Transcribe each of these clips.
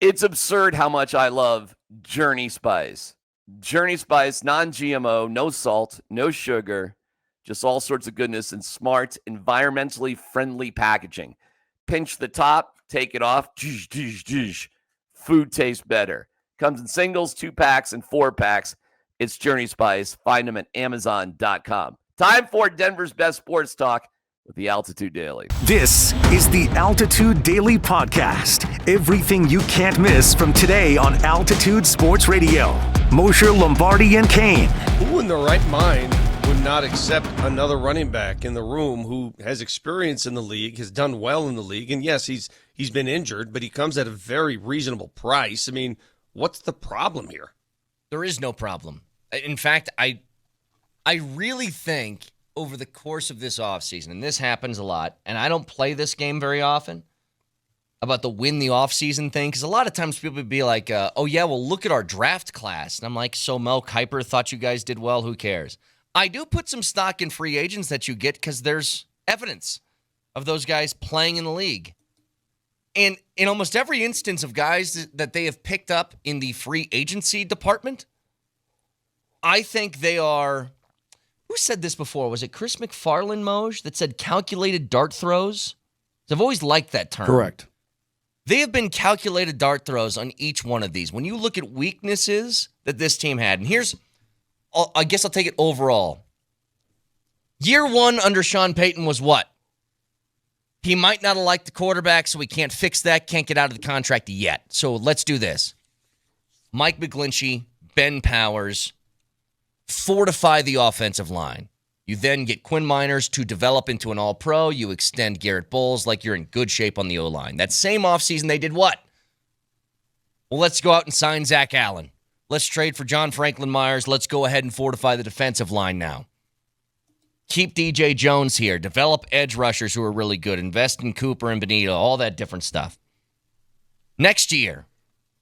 It's absurd how much I love Journey Spice. Journey Spice, non-GMO, no salt, no sugar, just all sorts of goodness and smart, environmentally friendly packaging. Pinch the top, take it off. Food tastes better. Comes in singles, 2-packs, and 4-packs. It's Journey Spice. Find them at Amazon.com. Time for Denver's best sports talk with the Altitude Daily. This is the Altitude Daily Podcast. Everything you can't miss from today on Altitude Sports Radio. Moser, Lombardi, and Kane. Who in their right mind would not accept another running back in the room who has experience in the league, has done well in the league, and yes, he's been injured, but he comes at a very reasonable price. I mean, what's the problem here? There is no problem. In fact, I really think over the course of this offseason, and this happens a lot, and I don't play this game very often, about the win the offseason thing, because a lot of times people would be like, oh yeah, well look at our draft class. And I'm like, so Mel Kiper thought you guys did well, who cares? I do put some stock in free agents that you get because there's evidence of those guys playing in the league. And in almost every instance of guys that they have picked up in the free agency department, I think they are, who said this before? Was it Chris McFarland, Moj, that said calculated dart throws? I've always liked that term. Correct. They have been calculated dart throws on each one of these. When you look at weaknesses that this team had, and here's, I guess I'll take it overall. Year one under Sean Payton was what? He might not have liked the quarterback, so we can't fix that, can't get out of the contract yet. So let's do this. Mike McGlinchey, Ben Powers, fortify the offensive line. You then get Quinn Miners to develop into an all-pro. You extend Garrett Bowles like you're in good shape on the O-line. That same offseason, they did what? Well, let's go out and sign Zach Allen. Let's trade for John Franklin Myers. Let's go ahead and fortify the defensive line now. Keep DJ Jones here. Develop edge rushers who are really good. Invest in Cooper and Benito, all that different stuff. Next year,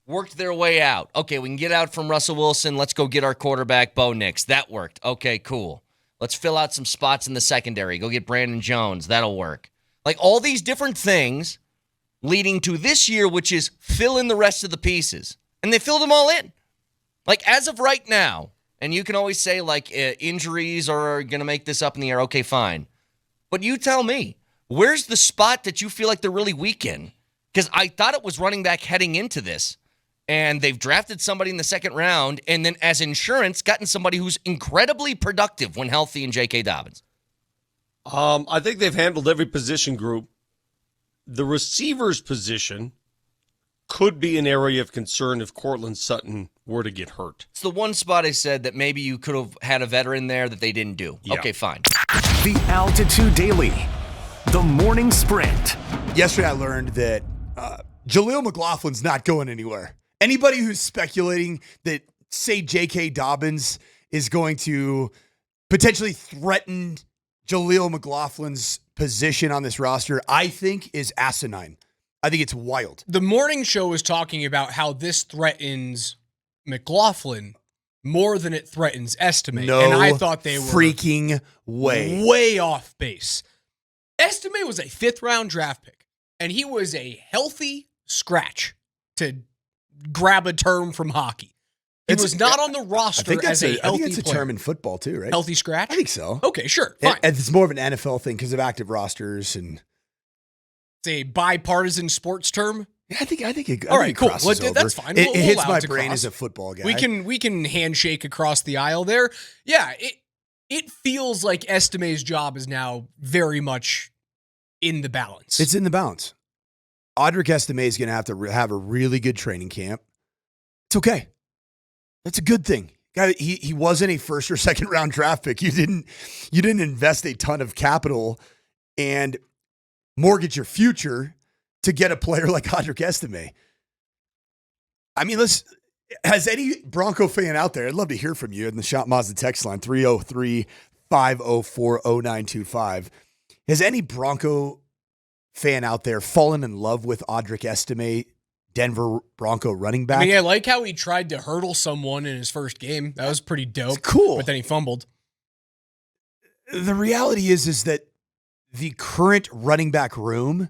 worked their way out. Okay, we can get out from Russell Wilson. Let's go get our quarterback, Bo Nix. That worked. Okay, cool. Let's fill out some spots in the secondary. Go get Brandon Jones. That'll work. Like all these different things leading to this year, which is fill in the rest of the pieces. And they filled them all in. Like as of right now, and you can always say like injuries are going to make this up in the air. Okay, fine. But you tell me, where's the spot that you feel like they're really weak in? Because I thought it was running back heading into this. And they've drafted somebody in the second round, and then as insurance, gotten somebody who's incredibly productive when healthy in JK Dobbins. I think they've handled every position group. The receivers position could be an area of concern if Cortland Sutton were to get hurt. It's the one spot I said that maybe you could have had a veteran there that they didn't do. Yeah. Okay, fine. The Altitude Daily, the morning sprint. Yesterday I learned that Jaleel McLaughlin's not going anywhere. Anybody who's speculating that, say, JK Dobbins is going to potentially threaten Jaleel McLaughlin's position on this roster, I think is asinine. I think it's wild. The morning show was talking about how this threatens McLaughlin more than it threatens Estime. No and I thought they were freaking way off base. Estime was a 5th-round draft pick, and he was a healthy scratch, to grab a term from hockey. He was not on the roster as a healthy player. I think it's a term in football too, right? Healthy scratch? I think so. Okay, sure, fine. And it's more of an NFL thing because of active rosters and it's a bipartisan sports term. Yeah, I think it. All right, cool. Well, that's fine. It hits my brain as a football guy. We can handshake across the aisle there. Yeah, it feels like Estime's job is now very much in the balance. It's in the balance. Audric Estime is going to have a really good training camp. It's okay. That's a good thing. Guy, he wasn't a first or second round draft pick. You didn't invest a ton of capital and mortgage your future to get a player like Audric Estime. I mean, has any Bronco fan out there, I'd love to hear from you in the Shop Mazda text line, 303-504-0925. Has any Bronco fan out there fallen in love with Audric Estime, Denver Bronco running back? I mean, I like how he tried to hurdle someone in his first game. That was pretty dope. It's cool. But then he fumbled. The reality is that the current running back room,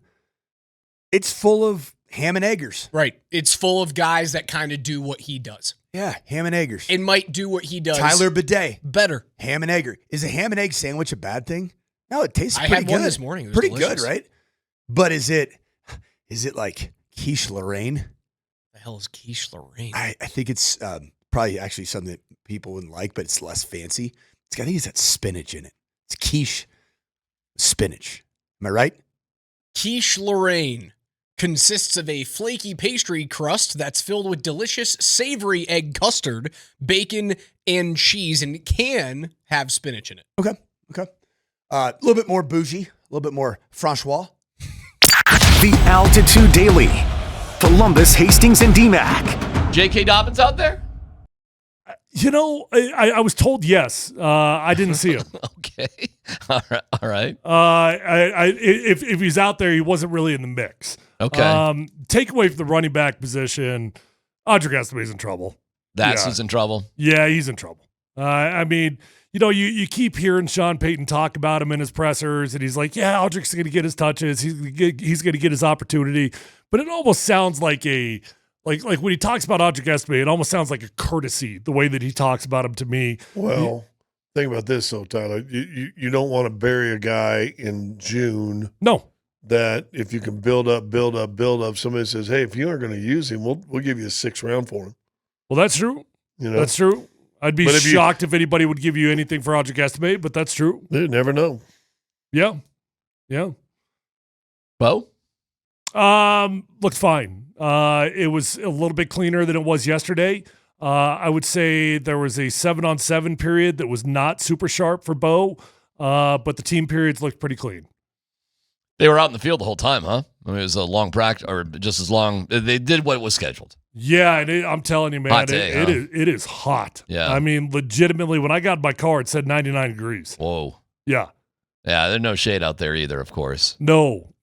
it's full of ham and eggers. Right. It's full of guys that kind of do what he does. Yeah, ham and eggers. It might do what he does. Tyler Bidet. Better. Ham and egger. Is a ham and egg sandwich a bad thing? No, it tastes pretty good. I had one this morning. It was pretty delicious. good, right? But is it like quiche Lorraine? The hell is quiche Lorraine? I think it's probably actually something that people wouldn't like, but it's less fancy. I think it's got spinach in it. It's quiche spinach. Am I right? Quiche Lorraine consists of a flaky pastry crust that's filled with delicious savory egg custard, bacon, and cheese, and can have spinach in it. Okay. A little bit more bougie, a little bit more Francois. The Altitude Daily. Polumbus, Hastings, and DMAC. JK Dobbins out there? I was told yes. I didn't see him. Okay. All right. If he's out there, he wasn't really in the mix. Okay. Take away from the running back position, Audric Estime's in trouble. Who's in trouble. Yeah, he's in trouble. You keep hearing Sean Payton talk about him in his pressers, and he's like, yeah, Audric's going to get his touches. He's going to get his opportunity. But it almost sounds like like when he talks about Audric Estime, it almost sounds like a courtesy, the way that he talks about him to me. Well, think about this, though, Tyler. You don't want to bury a guy in June. No. That if you can build up, somebody says, hey, if you aren't going to use him, we'll give you a 6th round for him. Well, that's true. That's true. I'd be shocked if anybody would give you anything for Audric Estime, but that's true. You never know. Yeah. Bo? Looked fine. It was a little bit cleaner than it was yesterday. I would say there was a 7-on-7 period that was not super sharp for Bo, but the team periods looked pretty clean. They were out in the field the whole time, huh? I mean, it was a long practice, or just as long. They did what was scheduled. Yeah, and I'm telling you, man, Hot day, it is hot. Yeah. I mean, legitimately, when I got in my car, it said 99 degrees. Whoa. Yeah. Yeah, there's no shade out there either, of course. No.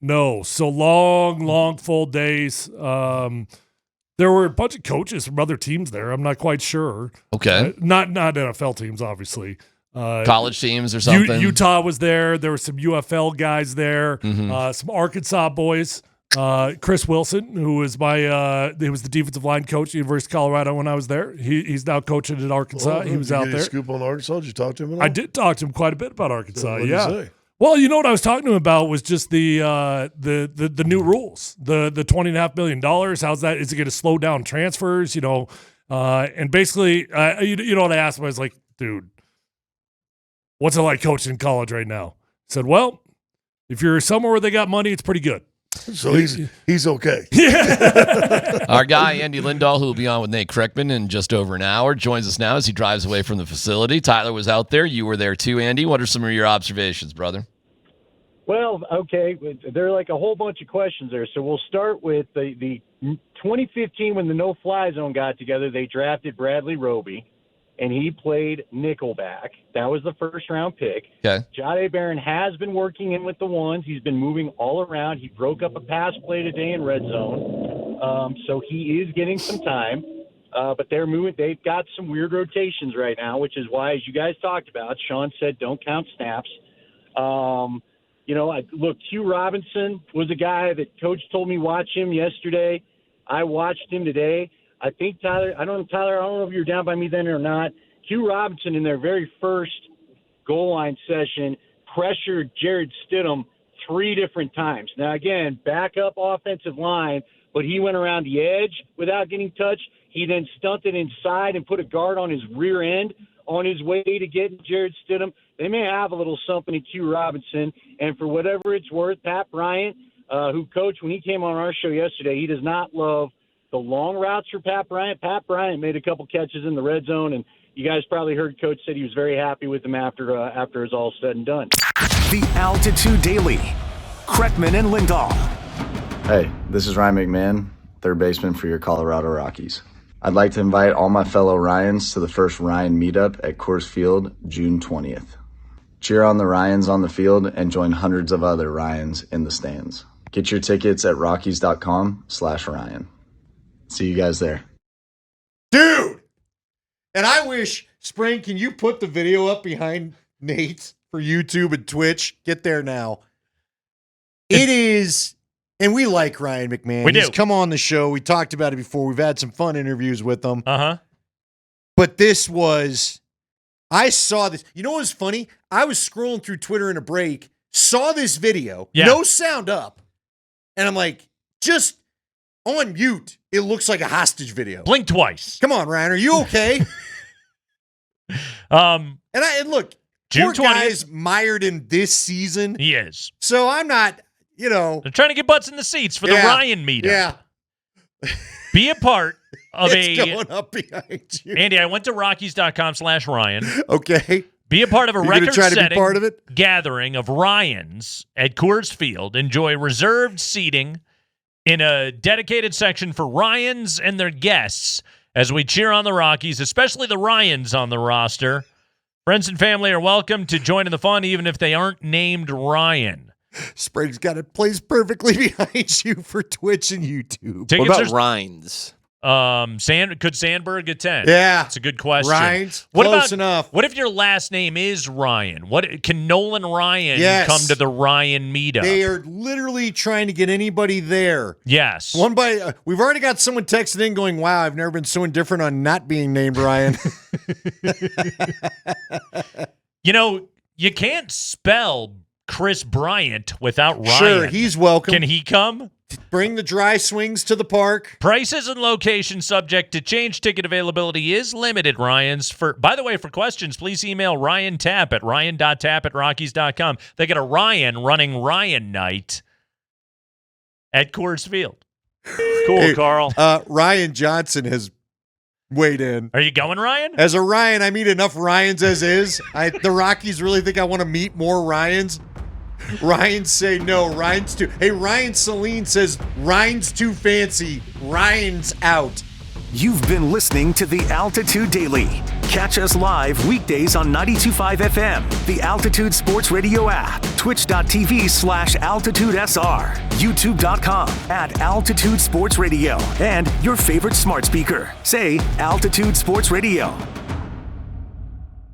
So long, full days. There were a bunch of coaches from other teams there. I'm not quite sure. Okay. Not NFL teams, obviously. College teams or something. Utah was there. There were some UFL guys there. Mm-hmm. Some Arkansas boys. Chris Wilson, who was he was the defensive line coach at the University of Colorado when I was there. He's now coaching at Arkansas. He was out there. Scoop on Arkansas? Did you talk to him at all? I did talk to him quite a bit about Arkansas. What did he say? Well, you know what I was talking to him about was just the new rules, the $20.5 million. How's that? Is it going to slow down transfers? And basically, you know what I asked him? I was like, dude, what's it like coaching in college right now? I said, well, if you're somewhere where they got money, it's pretty good. So he's okay. Yeah. Our guy, Andy Lindahl, who will be on with Nate Kreckman in just over an hour, joins us now as he drives away from the facility. Tyler was out there. You were there too, Andy. What are some of your observations, brother? Well, okay, there are like a whole bunch of questions there. So we'll start with the 2015 when the no-fly zone got together. They drafted Bradley Roby, and he played nickelback. That was the first-round pick. Okay. Jahdae Barron has been working in with the ones. He's been moving all around. He broke up a pass play today in red zone, so he is getting some time. But they're moving. They've got some weird rotations right now, which is why, as you guys talked about, Sean said don't count snaps. Look, Q Robinson was a guy that Coach told me watch him yesterday. I watched him today. I think Tyler, I don't know if you were down by me then or not. Q Robinson in their very first goal line session pressured Jared Stidham 3 different times. Now, again, backup offensive line, but he went around the edge without getting touched. He then stunted inside and put a guard on his rear end on his way to get Jared Stidham. They may have a little something in Q Robinson. And for whatever it's worth, Pat Bryant, who coached when he came on our show yesterday, he does not love the long routes for Pat Bryant. Pat Bryant made a couple catches in the red zone, and you guys probably heard Coach said he was very happy with them after it's all said and done. The Altitude Daily. Kreckman and Lindahl. Hey, this is Ryan McMahon, third baseman for your Colorado Rockies. I'd like to invite all my fellow Ryans to the first Ryan meetup at Coors Field, June 20th. Cheer on the Ryans on the field and join hundreds of other Ryans in the stands. Get your tickets at rockies.com/Ryan. See you guys there. Dude! And I wish, Spring, can you put the video up behind Nate for YouTube and Twitch? Get there now. It is And we like Ryan McMahon. We do. He's come on the show. We talked about it before. We've had some fun interviews with him. Uh-huh. But this was, I saw this. You know what was funny? I was scrolling through Twitter in a break, saw this video, no sound up, and I'm like, just on mute. It looks like a hostage video. Blink twice. Come on, Ryan. Are you okay? And look, June poor 20th. guy's mired in this season. He is. So I'm not, They're trying to get butts in the seats for the Ryan meetup. Yeah. Be a part of It's going up behind you. Andy, I went to Rockies.com/Ryan. Okay. Be a part of a You're gonna try to be part of record-setting it? gathering of Ryans at Coors Field. Enjoy reserved seating in a dedicated section for Ryans and their guests as we cheer on the Rockies, especially the Ryans on the roster. Friends and family are welcome to join in the fun, even if they aren't named Ryan. Sprague's got it placed perfectly behind you for Twitch and YouTube. What about Rhines? Could Sandberg attend? Yeah. That's a good question. Ryan's What close about, enough. What if your last name is Ryan? What can Nolan Ryan Yes. come to the Ryan meetup? They are literally trying to get anybody there. Yes. We've already got someone texting in going, wow, I've never been so indifferent on not being named Ryan. You can't spell Chris Bryant without Ryan. Sure, he's welcome. Can he come? Bring the dry swings to the park. Prices and location subject to change. Ticket availability is limited, Ryans. By the way, for questions, please email Ryan Tapp at ryan.tapp@rockies.com. They got a Ryan running Ryan night at Coors Field. Cool, Hey, Carl. Ryan Johnson has weighed in. Are you going, Ryan? As a Ryan, I meet enough Ryans as is. The Rockies really think I want to meet more Ryans. Ryans say no. Ryan's too. Hey, Ryan Celine says Ryan's too fancy. Ryan's out. You've been listening to the Altitude Daily. Catch us live weekdays on 92.5 FM, the Altitude Sports Radio app, twitch.tv/AltitudeSR, youtube.com @Altitude Sports Radio, and your favorite smart speaker. Say Altitude Sports Radio.